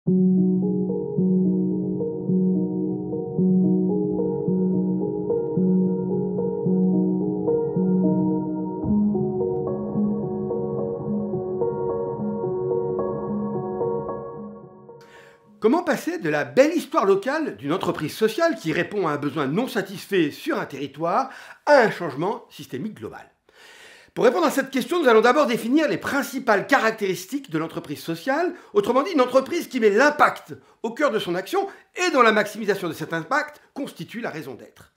Comment passer de la belle histoire locale d'une entreprise sociale qui répond à un besoin non satisfait sur un territoire à un changement systémique global? Pour répondre à cette question, nous allons d'abord définir les principales caractéristiques de l'entreprise sociale, autrement dit une entreprise qui met l'impact au cœur de son action et dont la maximisation de cet impact constitue la raison d'être.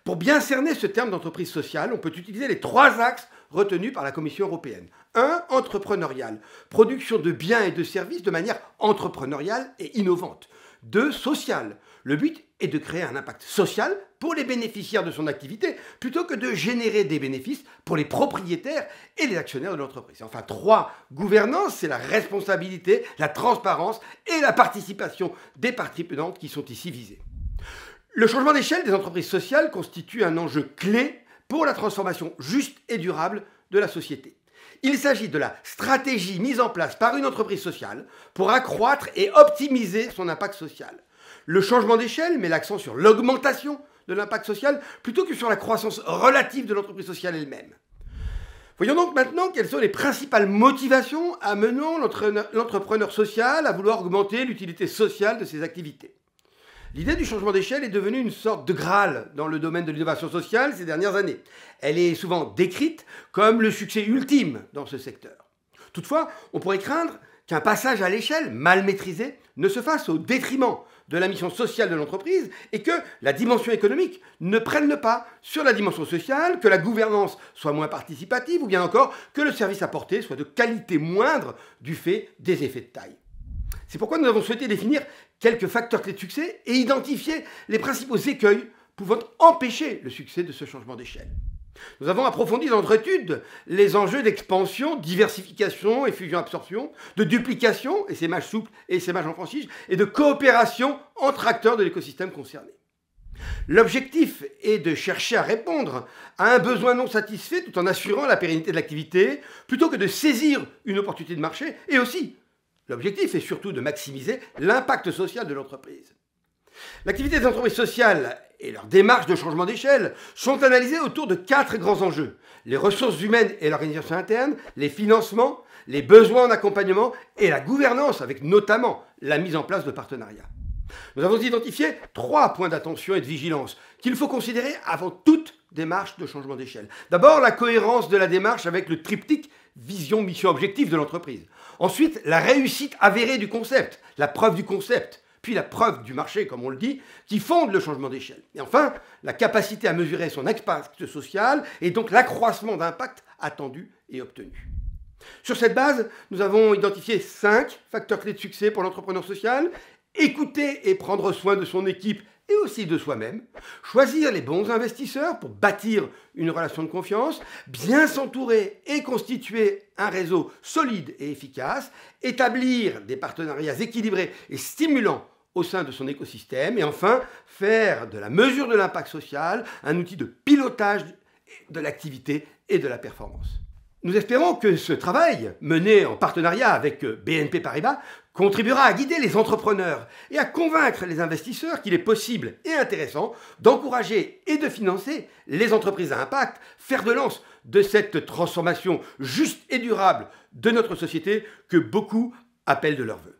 Pour bien cerner ce terme d'entreprise sociale, on peut utiliser les trois axes retenus par la Commission européenne. 1. Entrepreneurial, production de biens et de services de manière entrepreneuriale et innovante. 2. Social, le but est de créer un impact social pour les bénéficiaires de son activité plutôt que de générer des bénéfices pour les propriétaires et les actionnaires de l'entreprise. Enfin 3. Gouvernance, c'est la responsabilité, la transparence et la participation des parties prenantes qui sont ici visées. Le changement d'échelle des entreprises sociales constitue un enjeu clé pour la transformation juste et durable de la société. Il s'agit de la stratégie mise en place par une entreprise sociale pour accroître et optimiser son impact social. Le changement d'échelle met l'accent sur l'augmentation de l'impact social plutôt que sur la croissance relative de l'entreprise sociale elle-même. Voyons donc maintenant quelles sont les principales motivations amenant l'entrepreneur social à vouloir augmenter l'utilité sociale de ses activités. L'idée du changement d'échelle est devenue une sorte de Graal dans le domaine de l'innovation sociale ces dernières années. Elle est souvent décrite comme le succès ultime dans ce secteur. Toutefois, on pourrait craindre qu'un passage à l'échelle mal maîtrisé ne se fasse au détriment de la mission sociale de l'entreprise et que la dimension économique ne prenne le pas sur la dimension sociale, que la gouvernance soit moins participative ou bien encore que le service apporté soit de qualité moindre du fait des effets de taille. C'est pourquoi nous avons souhaité définir quelques facteurs clés de succès et identifier les principaux écueils pouvant empêcher le succès de ce changement d'échelle. Nous avons approfondi dans notre étude les enjeux d'expansion, diversification et fusion-absorption, de duplication, essaimage souple et essaimage en franchise, et de coopération entre acteurs de l'écosystème concerné. L'objectif est de chercher à répondre à un besoin non satisfait tout en assurant la pérennité de l'activité, plutôt que de saisir une opportunité de marché, et aussi l'objectif est surtout de maximiser l'impact social de l'entreprise. L'activité des entreprises sociales et leur démarche de changement d'échelle sont analysées autour de 4 grands enjeux. Les ressources humaines et l'organisation interne, les financements, les besoins en accompagnement et la gouvernance avec notamment la mise en place de partenariats. Nous avons identifié 3 points d'attention et de vigilance qu'il faut considérer avant toute démarche de changement d'échelle. D'abord, la cohérence de la démarche avec le triptyque vision, mission, objectif de l'entreprise. Ensuite, la réussite avérée du concept, la preuve du concept, puis la preuve du marché, comme on le dit, qui fonde le changement d'échelle. Et enfin, la capacité à mesurer son impact social et donc l'accroissement d'impact attendu et obtenu. Sur cette base, nous avons identifié 5 facteurs clés de succès pour l'entrepreneur social. Écouter et prendre soin de son équipe et aussi de soi-même, choisir les bons investisseurs pour bâtir une relation de confiance, bien s'entourer et constituer un réseau solide et efficace, établir des partenariats équilibrés et stimulants au sein de son écosystème et enfin faire de la mesure de l'impact social un outil de pilotage de l'activité et de la performance. Nous espérons que ce travail, mené en partenariat avec BNP Paribas, contribuera à guider les entrepreneurs et à convaincre les investisseurs qu'il est possible et intéressant d'encourager et de financer les entreprises à impact, fer de lance de cette transformation juste et durable de notre société que beaucoup appellent de leur vœu.